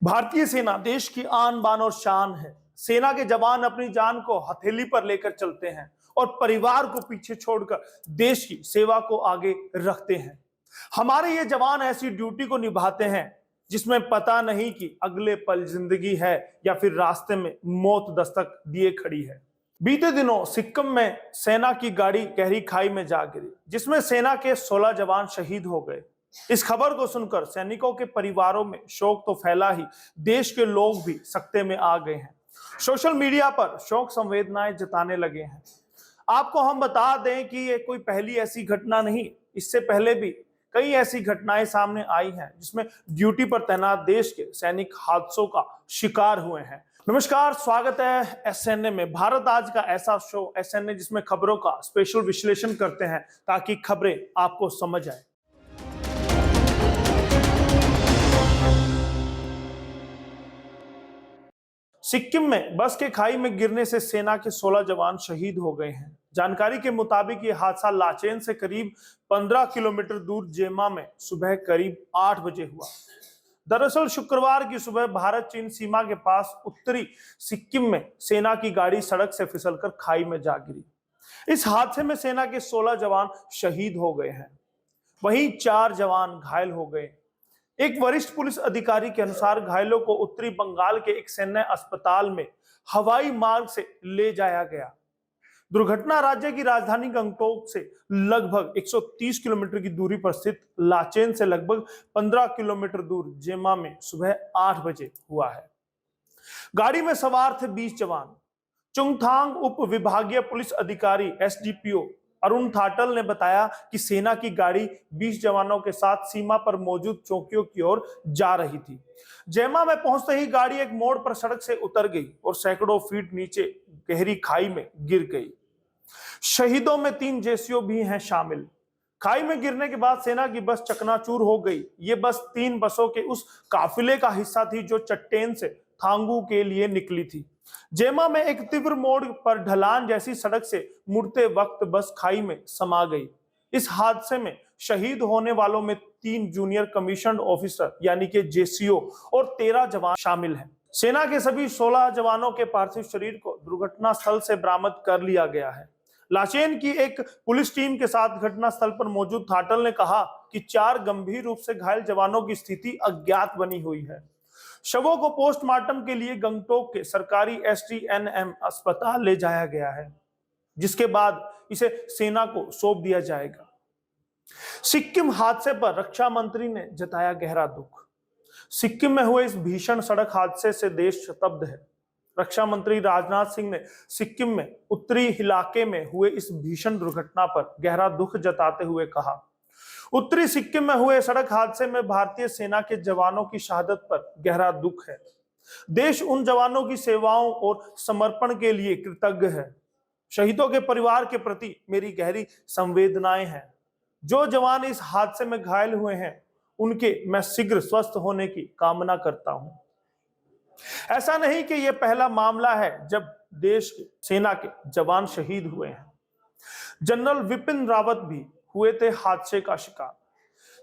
भारतीय सेना देश की आन बान और शान है। सेना के जवान अपनी जान को हथेली पर लेकर चलते हैं और परिवार को पीछे छोड़कर देश की सेवा को आगे रखते हैं। हमारे ये जवान ऐसी ड्यूटी को निभाते हैं जिसमें पता नहीं कि अगले पल जिंदगी है या फिर रास्ते में मौत दस्तक दिए खड़ी है। बीते दिनों सिक्किम में सेना की गाड़ी गहरी खाई में जा गिरी, जिसमें सेना के 16 जवान शहीद हो गए। इस खबर को सुनकर सैनिकों के परिवारों में शोक तो फैला ही, देश के लोग भी सकते में आ गए हैं। सोशल मीडिया पर शोक संवेदनाएं जताने लगे हैं। आपको हम बता दें कि ये कोई पहली ऐसी घटना नहीं, इससे पहले भी कई ऐसी घटनाएं सामने आई हैं जिसमें ड्यूटी पर तैनात देश के सैनिक हादसों का शिकार हुए हैं। नमस्कार, स्वागत है एसएनए में। भारत आज का ऐसा शो एसएनए जिसमें खबरों का स्पेशल विश्लेषण करते हैं ताकि खबरें आपको समझ आए। सिक्किम में बस के खाई में गिरने से सेना के 16 जवान शहीद हो गए हैं। जानकारी के मुताबिक ये हादसा लाचेन से करीब 15 किलोमीटर दूर जेमा में सुबह करीब 8 बजे हुआ। दरअसल शुक्रवार की सुबह भारत चीन सीमा के पास उत्तरी सिक्किम में सेना की गाड़ी सड़क से फिसलकर खाई में जा गिरी। इस हादसे में सेना के 16 जवान शहीद हो गए हैं, वहीं 4 जवान घायल हो गए। एक वरिष्ठ पुलिस अधिकारी के अनुसार घायलों को उत्तरी बंगाल के एक सैन्य अस्पताल में हवाई मार्ग से ले जाया गया। दुर्घटना राज्य की राजधानी गंगटोक से लगभग 130 किलोमीटर की दूरी पर स्थित लाचेन से लगभग 15 किलोमीटर दूर जेमा में सुबह 8 बजे हुआ है। गाड़ी में सवार थे 20 जवान। चुंगथांग उप विभागीय पुलिस अधिकारी एसडीपीओ अरुण थाटल ने बताया कि सेना की गाड़ी 20 जवानों के साथ सीमा पर मौजूद चौकियों की ओर जा रही थी। जेमा में पहुंचते ही गाड़ी एक मोड़ पर सड़क से उतर गई और सैकड़ों फीट नीचे गहरी खाई में गिर गई। शहीदों में 3 जेसीओ भी हैं शामिल। खाई में गिरने के बाद सेना की बस चकनाचूर हो गई। ये बस 3 बसों के उस काफिले का हिस्सा थी जो चट्टेन से थांगू के लिए निकली थी। जेमा में एक तीव्र मोड़ पर ढलान जैसी सड़क से मुड़ते वक्त बस खाई में समा गई। इस हादसे में शहीद होने वालों में 3 जूनियर कमीशन ऑफिसर यानी कि जेसीओ और 13 जवान शामिल हैं। सेना के सभी 16 जवानों के पार्थिव शरीर को दुर्घटना स्थल से बरामद कर लिया गया है। लाचेन की एक पुलिस टीम के साथ घटना स्थल पर मौजूद थाटल ने कहा कि 4 गंभीर रूप से घायल जवानों की स्थिति अज्ञात बनी हुई है। शवों को पोस्टमार्टम के लिए गंगटोक के सरकारी एसटीएनएम अस्पताल ले जाया गया है, जिसके बाद इसे सेना को सौंप दिया जाएगा। सिक्किम हादसे पर रक्षा मंत्री ने जताया गहरा दुख। सिक्किम में हुए इस भीषण सड़क हादसे से देश स्तब्ध है। रक्षा मंत्री राजनाथ सिंह ने सिक्किम में उत्तरी इलाके में हुए इस भीषण दुर्घटना पर गहरा दुख जताते हुए कहा, उत्तरी सिक्किम में हुए सड़क हादसे में भारतीय सेना के जवानों की शहादत पर गहरा दुख है। देश उन जवानों की सेवाओं और समर्पण के लिए कृतज्ञ है। शहीदों के परिवार के प्रति मेरी गहरी संवेदनाएं हैं। जो जवान इस हादसे में घायल हुए हैं उनके मैं शीघ्र स्वस्थ होने की कामना करता हूं। ऐसा नहीं कि यह पहला मामला है जब देश के सेना के जवान शहीद हुए हैं। जनरल विपिन रावत भी हुए थे हादसे का शिकार।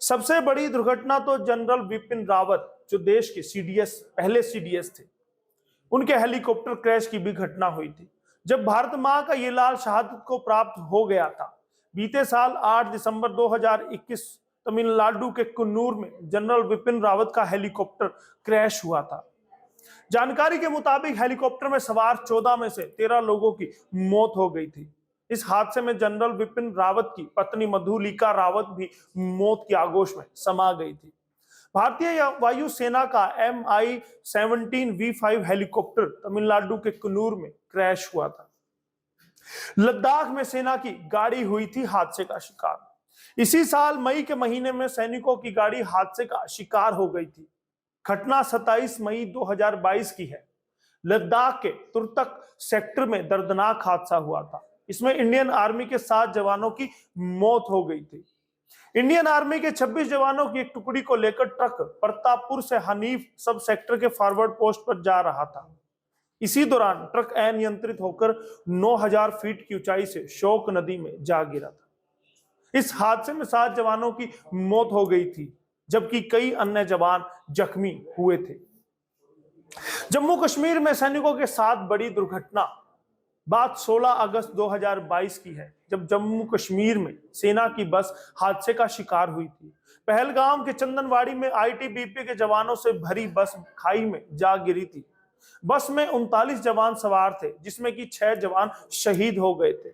सबसे बड़ी दुर्घटना तो जनरल विपिन रावत, जो देश के पहले सीडीएस थे, उनके हेलीकॉप्टर क्रैश की भी घटना हुई थी जब भारत मां का ये लाल शहादत को प्राप्त हो गया था। बीते साल 8 दिसंबर 2021 तमिलनाडु के कुन्नूर में जनरल विपिन रावत का हेलीकॉप्टर क्रैश हुआ था। जानकारी के मुताबिक हेलीकॉप्टर में सवार 14 में से 13 लोगों की मौत हो गई थी। इस हादसे में जनरल विपिन रावत की पत्नी मधुलिका रावत भी मौत की आगोश में समा गई थी। भारतीय वायुसेना का MI-17V5 हेलीकॉप्टर तमिलनाडु के कुन्नूर में क्रैश हुआ था। लद्दाख में सेना की गाड़ी हुई थी हादसे का शिकार। इसी साल मई के महीने में सैनिकों की गाड़ी हादसे का शिकार हो गई थी। घटना 27 मई 2022 की है। लद्दाख के तुर्तक सेक्टर में दर्दनाक हादसा हुआ था। इसमें इंडियन आर्मी के 7 जवानों की मौत हो गई थी। इंडियन आर्मी के 26 जवानों की एक टुकड़ी को लेकर ट्रक प्रतापपुर से हनीफ सब सेक्टर के फॉरवर्ड पोस्ट पर जा रहा था। इसी दौरान ट्रक अनियंत्रित होकर 9000 फीट की ऊंचाई से शोक नदी में जा गिरा था। इस हादसे में 7 जवानों की मौत हो गई थी, जबकि कई अन्य जवान जख्मी हुए थे। जम्मू कश्मीर में सैनिकों के साथ बड़ी दुर्घटना। बात 16 अगस्त 2022 की है, जब जम्मू कश्मीर में सेना की बस हादसे का शिकार हुई थी। पहलगाम के चंदनवाड़ी में आईटीबीपी के जवानों से भरी बस खाई में जा गिरी थी। बस में 39 जवान सवार थे, जिसमें कि 6 जवान शहीद हो गए थे,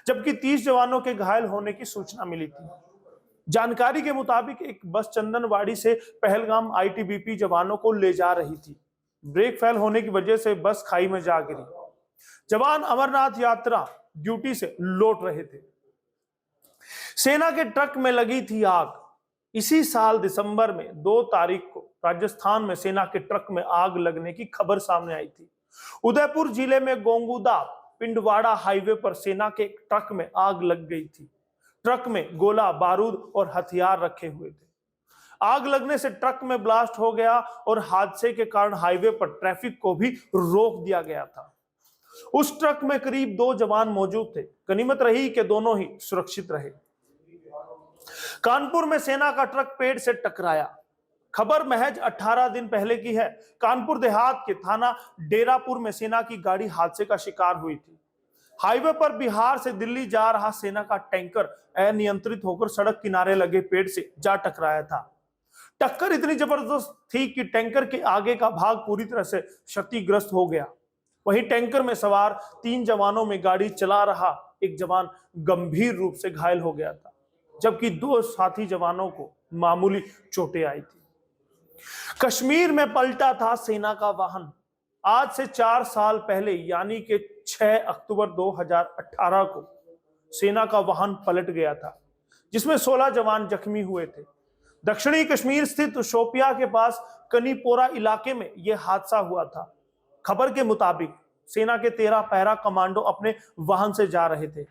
जबकि 30 जवानों के घायल होने की सूचना मिली थी। जानकारी के मुताबिक एक बस चंदनवाड़ी से पहलगाम आईटीबीपी जवानों को ले जा रही थी। ब्रेक फेल होने की वजह से बस खाई में जा गिरी। जवान अमरनाथ यात्रा ड्यूटी से लौट रहे थे। सेना के ट्रक में लगी थी आग। इसी साल दिसंबर में 2 तारीख को राजस्थान में सेना के ट्रक में आग लगने की खबर सामने आई थी। उदयपुर जिले में गोंगुदा पिंडवाड़ा हाईवे पर सेना के एक ट्रक में आग लग गई थी। ट्रक में गोला बारूद और हथियार रखे हुए थे। आग लगने से ट्रक में ब्लास्ट हो गया और हादसे के कारण हाईवे पर ट्रैफिक को भी रोक दिया गया था। उस ट्रक में करीब 2 जवान मौजूद थे। गनीमत रही कि दोनों ही सुरक्षित रहे। कानपुर में सेना का ट्रक पेड़ से टकराया। खबर महज 18 दिन पहले की है। कानपुर देहात के थाना डेरापुर में सेना की गाड़ी हादसे का शिकार हुई थी। हाईवे पर बिहार से दिल्ली जा रहा सेना का टैंकर अनियंत्रित होकर सड़क किनारे लगे पेड़ से जा टकराया था। टक्कर इतनी जबरदस्त थी कि टैंकर के आगे का भाग पूरी तरह से क्षतिग्रस्त हो गया। वहीं टैंकर में सवार 3 जवानों में गाड़ी चला रहा एक जवान गंभीर रूप से घायल हो गया था, जबकि 2 साथी जवानों को मामूली चोटें आई थी। कश्मीर में पलटा था सेना का वाहन। आज से 4 साल पहले यानी कि 6 अक्टूबर 2018 को सेना का वाहन पलट गया था, जिसमें 16 जवान जख्मी हुए थे। दक्षिणी कश्मीर स्थित शोपिया के पास कनीपोरा इलाके में यह हादसा हुआ था। खबर के मुताबिक सेना के 13 पैरा कमांडो अपने वाहन से जा रहे थे।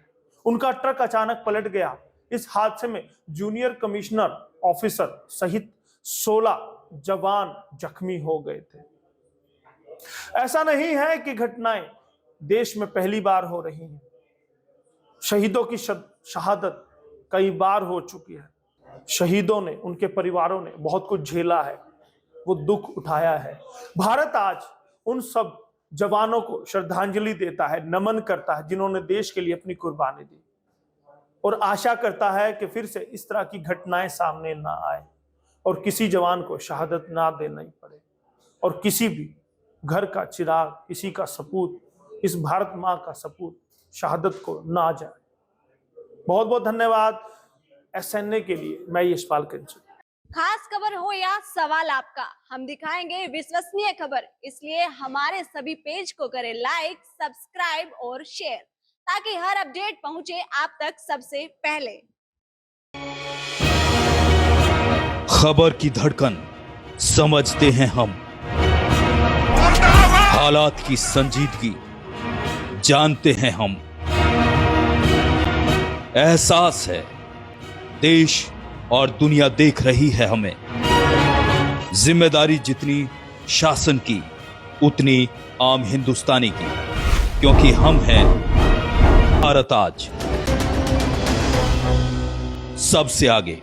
उनका ट्रक अचानक पलट गया। इस हादसे में जूनियर कमिश्नर ऑफिसर सहित 16 जवान जख्मी हो गए थे। ऐसा नहीं है कि घटनाएं देश में पहली बार हो रही हैं। शहीदों की शहादत कई बार हो चुकी है। शहीदों ने, उनके परिवारों ने बहुत कुछ झेला है, वो दुख उठाया है। भारत आज उन सब जवानों को श्रद्धांजलि देता है, नमन करता है, जिन्होंने देश के लिए अपनी कुर्बानी दी, और आशा करता है कि फिर से इस तरह की घटनाएं सामने ना आए और किसी जवान को शहादत ना देनी पड़े, और किसी भी घर का चिराग, किसी का सपूत, इस भारत माँ का सपूत शहादत को ना जाए। बहुत बहुत धन्यवाद SNA के लिए। मैं यशपाल कंचन। खास खबर हो या सवाल आपका, हम दिखाएंगे विश्वसनीय खबर। इसलिए हमारे सभी पेज को करें लाइक, सब्सक्राइब और शेयर, ताकि हर अपडेट पहुंचे आप तक सबसे पहले। खबर की धड़कन समझते हैं हम, हालात की संजीदगी जानते हैं हम। एहसास है देश और दुनिया देख रही है हमें। जिम्मेदारी जितनी शासन की, उतनी आम हिंदुस्तानी की, क्योंकि हम हैं भारत आज सबसे आगे।